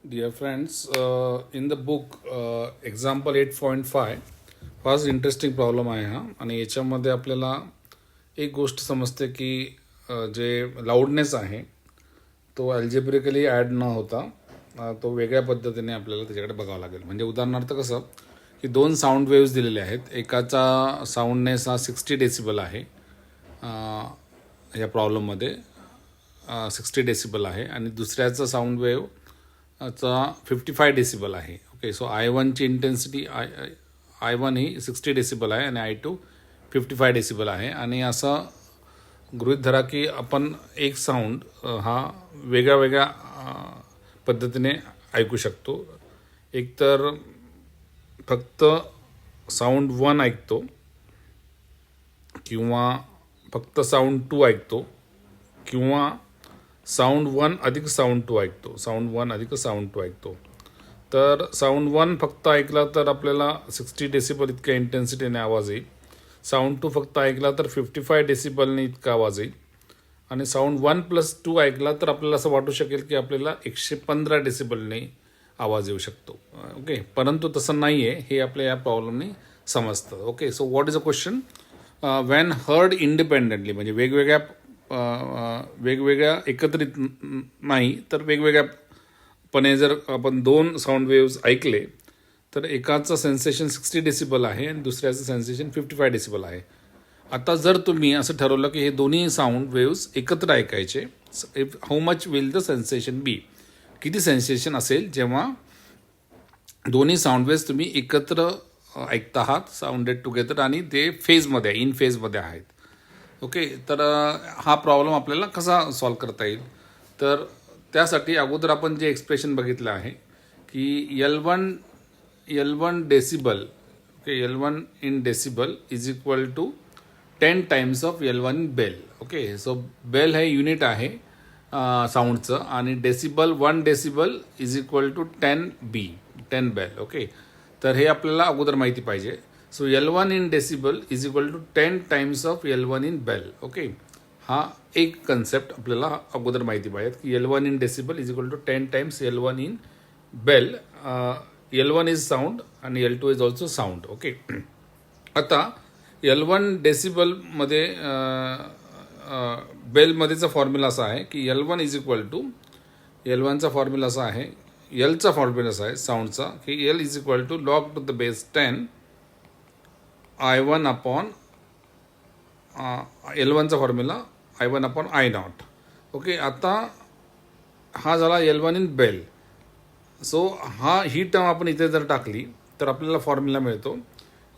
Dear friends, in the book example 8.5 फारच interesting problem आहे हा. आणि याच्यामध्ये आपल्याला एक गोष्ट समजते की जे लाऊडनेस आहे तो अल्जेब्रिकली ॲड न होता तो वेगळ्या पद्धतीने आपल्याला त्याच्याकडे बघावं लागेल. म्हणजे उदाहरणार्थ कसं की दोन साऊंड वेव्स दिलेले आहेत. एकाचा साऊंडनेस हा 60 डेसिबल आहे या प्रॉब्लेममध्ये 60 डेसिबल आहे आणि दुसऱ्याचा साऊंड वेव्ह चा 55 डेसिबल आहे. ओके, सो I1ची इंटेन्सिटी I1 ही 60 डेसिबल आहे आणि I2 55 डेसिबल आहे. आणि असं गृहीत धरा की आपण एक साऊंड हा वेगळ्या वेगळ्या पद्धतीने ऐकू शकतो. एकतर फक्त साऊंड 1 ऐकतो किंवा फक्त साऊंड 2 ऐकतो किंवा साऊंड 1 अधिक साऊंड 2 ऐकतो. साऊंड 1 अधिक साऊंड 2 ऐकतो. तर साऊंड 1 फक्त ऐकला तर आपल्याला 60 डेसिबल इतक्या इंटेन्सिटीने आवाज येईल. साऊंड 2 फक्त ऐकला तर 55 डेसिबलने इतका आवाज येईल. आणि साऊंड 1+2 ऐकला तर आपल्याला असं वाटू शकेल की आपल्याला 115 डेसिबलने आवाज येऊ शकतो. ओके, परंतु तसं नाही आहे हे आपल्या या प्रॉब्लेमने समजतं. Okay, so what is a question? Wien heard independently, म्हणजे वेगवेगळ्या एकत्रित नाही तर वेगवेगळ्यापणे जर आपण दोन साऊंड वेव्स ऐकले तर एकाचं सेन्सेशन 60 डेसिबल आहे आणि दुसऱ्याचं सेन्सेशन 55 डेसिबल आहे. आता जर तुम्ही असं ठरवलं की हे दोन्ही साऊंड वेव्स एकत्र ऐकायचे, how much will the sensation be, किती सेन्सेशन असेल जेव्हा दोन्ही साऊंड वेव्स तुम्ही एकत्र ऐकता आहात, साऊंडेड टुगेदर, आणि ते फेजमध्ये इन फेजमध्ये आहेत. ओके, तर हा प्रॉब्लेम आपल्याला कसा सॉल्व करता येईल? तर त्यासाठी अगोदर आपण जे एक्सप्रेशन बघितलं आहे की L1 decibel, okay, L1 in decibel is equal to 10 times of L1 in bel. Okay, so bel हे युनिट आहे साऊंडचं आणि decibel 1 decibel is equal to 10 bel. Okay, तर हे आपल्याला अगोदर माहिती पाहिजे. So L1 in decibel is equal to 10 times of L1 in bel. Okay, हा एक कन्सेप्ट आपल्याला अगोदर माहिती पाहिजे की L1 in decibel is equal to 10 times L1 in bel. L1 is sound आणि L2 is also sound. Okay, आता L1 डेसिबलमध्ये बेलमध्येचा formula असा आहे की L1 इज इक्वल टू, L1चा फॉर्म्युला असा आहे, Lचा फॉर्म्युला असा आहे साऊंडचा की L is equal to log to the base 10 I1 upon L1चा formula I1 upon I0. Okay, आता हा झाला L1 इन बेल. सो ही टर्म आपण इथे जर टाकली तर आपल्याला फॉर्म्युला मिळतो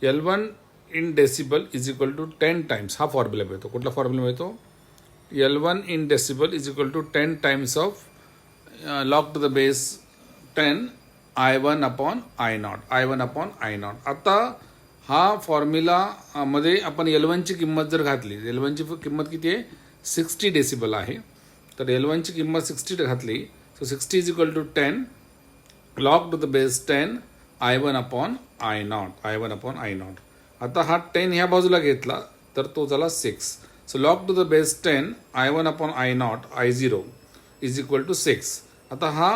L1 in decibel is equal to 10 times. हा फॉर्म्युला मिळतो. कुठला फॉर्म्युला मिळतो? L1 in decibel is equal to 10 times of log to the base 10 I1 upon I0. आता हा फॉर्म्युला मध्ये आपण L1ची किंमत जर घातली, L1ची किंमत किती आहे? 60 डेसिबल आहे. तर L1ची किंमत 60 घातली, so 60 is equal to 10 log to the base 10 I1 upon I0. आता हा 10 ह्या बाजूला घेतला तर तो झाला 6. So log to the base 10 I1 upon I0 is equal to 6. आता हा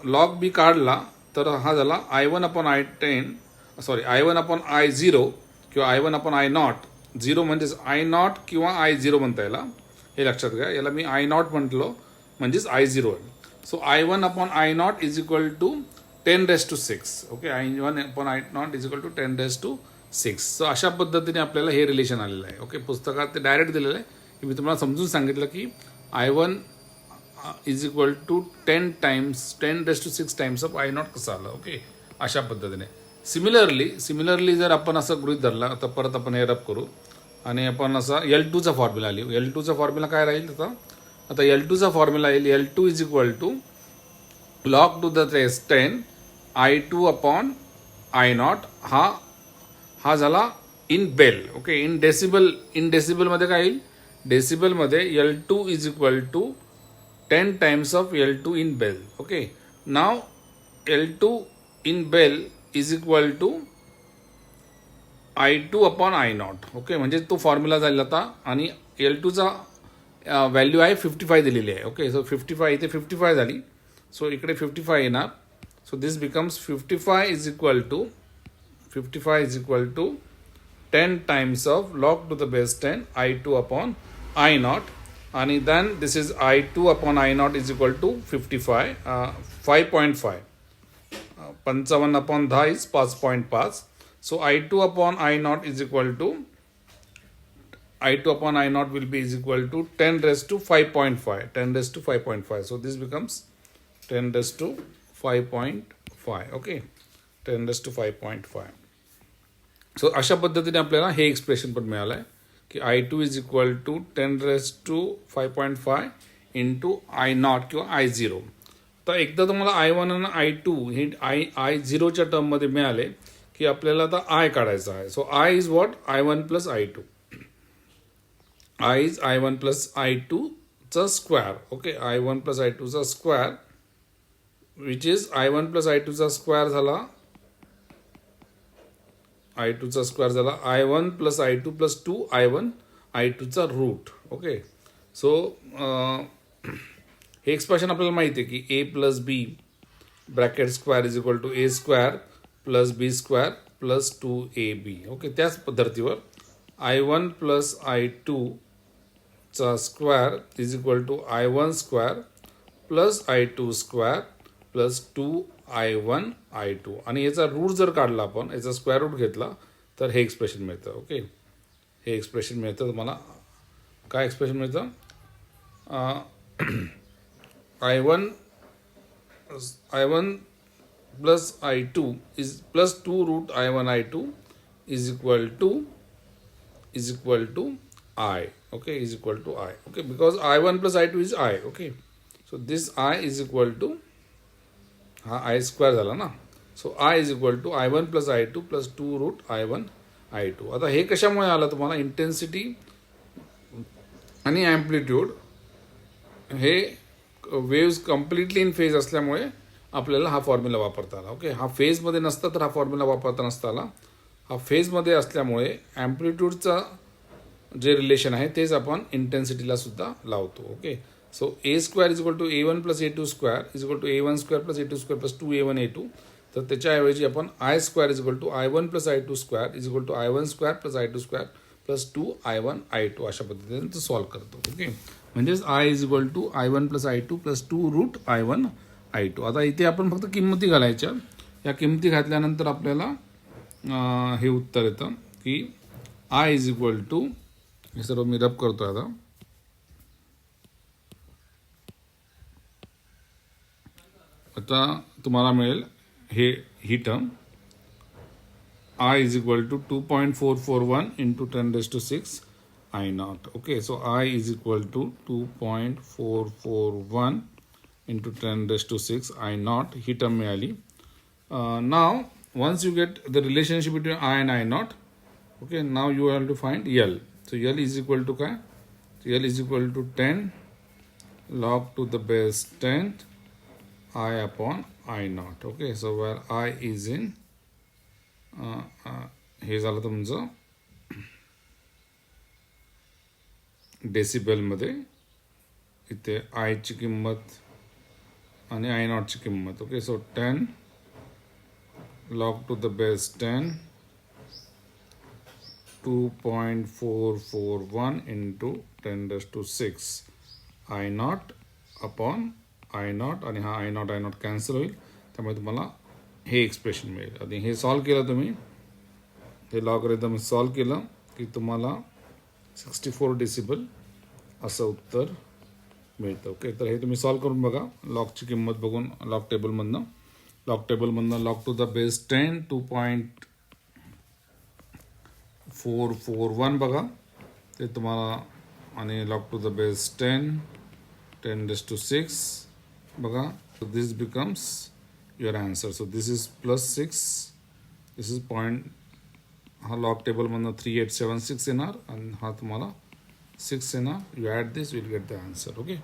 लॉग बी काढला तर हा झाला I1 upon I1 upon I0 किंवा I1 अपॉन I0. 0 म्हणजेच I0 किंवा I0 म्हणता याला, हे लक्षात घ्या. याला मी I0 म्हटलो म्हणजेच I0 आहे. So I1 upon I0 is equal to 10⁻⁶. Okay, I1 upon I0 is equal to 10⁻⁶. So अशा पद्धतीने आपल्याला हे रिलेशन आलेलं आहे. ओके, पुस्तकात ते डायरेक्ट दिलेलं आहे की मी तुम्हाला समजून सांगितलं की I1 is equal to 10 10⁻⁶ times of I0 कसं आलं. ओके, अशा पद्धतीने. सिमिलरली जर आपण असं गृहीत धरला तर परत आपण हे रब करू आणि आपण असा L2चा फॉर्म्युला लिहू. L2चा फॉर्म्युला काय राहील? आता L2चा फॉर्म्युला येईल L2 is equal to log to the base 10 I2 upon I0. हा झाला इन बेल. ओके, इन डेसिबलमध्ये काय येईल? डेसिबलमध्ये L2 is equal to 10 times of L2 in bel. Okay, नाव L2 in bel is equal to I2 upon I0. Okay, म्हणजे तो formula जाईल आता. आणि L2चा व्हॅल्यू आहे 55 दिलेली आहे. ओके, सो 55 इथे 55 झाली. सो इकडे 55 येणार. So this becomes 55 is equal to 10 times of log to the base 10 I2 upon I naught, आणि then this is I2 upon I naught is equal to 5.5. 55 upon 10 is 5.5. So I2 upon I naught is equal to I2 upon I naught will be is equal to 10 raised to 5.5. 10 raised to 5.5. So this becomes 10 raised to 5.5. Okay, 10 raised to 5.5. So अशा पद्धतीने आपल्याला हे expression पण मिळालं आहे की I2 is equal to 10 raise to 5.5 into I naught किंवा I0. तर एकदा तुम्हाला I1 आणि I2 हे I0च्या टर्ममध्ये मिळाले की आपल्याला आता I काढायचा आहे. So I is what I1 plus I2. I is I1 plus I2 चा square. Okay, I1 plus I2 चा square which is I1 plus I2 चा स्क्वेअर झाला I2 चा स्क्वेअर झाला I1 plus I2 plus 2 I1 I2 चा root. Okay, so हे expression आपल्याला माहिती आहे की A plus B bracket square is equal to A square plus B square plus 2AB. Okay, त्याच पद्धतीवर I1 प्लस I2 चा square is equal to I1 square plus I2 square plus 2I1 I2, आणि याचा route जर काढला आपण, याचा square route घेतला तर हे एक्सप्रेशन मिळतं. ओके, हे एक्सप्रेशन मिळतं तुम्हाला. काय एक्सप्रेशन मिळतं? I1 plus I2 is plus 2 root I1 I2 is equal to I. Okay, is equal to I. Okay, because I1 plus I2 is I. Okay, so this I is equal to हा I square झाला ना. So I is equal to I1 plus I2 plus 2 root I1 I2. आता हे कशामुळे आलं तुम्हाला? Intensity आणि amplitude हे वेव्स कम्प्लिटली इन फेज असल्यामुळे आपल्याला हा फॉर्म्युला वापरता आला. ओके, हा फेजमध्ये नसता तर हा फॉर्म्युला वापरता नसता आला. हा फेजमध्ये असल्यामुळे ॲम्प्लिट्यूडचा जे रिलेशन आहे तेच आपण इंटेन्सिटीला सुद्धा लावतो. Okay, so A square is equal to A1 plus A2 square is equal to A1 square plus A2 square plus 2A1 A2. तर त्याच्याऐवजी आपण I square is equal to I1 plus I2 square is equal to I1 square plus I2 square plus 2I1 I2 अशा पद्धतीने तो solve करतो. Okay, म्हणजेच I is equal to I1 plus I2 plus 2 root I1 I2. आता इथे आपण फक्त किंमती घालायच्या. या किंमती घातल्यानंतर आपल्याला हे उत्तर येतं की I इज इक्वल टू, हे सर्व मी रब करतो आता. आता तुम्हाला मिळेल ही term I is equal to 2.441 into 10 raise to 6 I naught. Okay, so I is equal to 2.441 into 10 raise to 6 I naught ही टर्म मिळाली. Now once you get the relationship between I and I naught, okay, now you have to find L. So L is equal to काय? L is equal to 10 log to the base 10 I upon I naught. Okay, so wear I is in हे झालं तुमचं डेसिबलमध्ये. इथे I ची किंमत आणि I नॉटची किंमत. Okay, so 10 log to the base 10 2.441 into 10 raised to 6 I naught upon I naught, आणि हा I naught कॅन्सल होईल. त्यामुळे तुम्हाला हे एक्सप्रेशन मिळेल. आणि हे सॉल्व केलं तुम्ही, हे लॉगरिथम सॉल्व केलं की तुम्हाला 64 डेसिबल असं उत्तर मिळतं. ओके, तर हे तुम्ही सॉल्व करून बघा. लॉगची किंमत बघून लॉग टेबलमधनं लॉग टू द बेस 10 2.441 बघा ते तुम्हाला, आणि log to the base 10 raise to 6 बघा. So this becomes your answer. So this is plus 6. This is point. हा लॉग टेबलमधनं 3876 येणार आणि हा तुम्हाला 6 येणार. You add this, you will get the answer. Okay.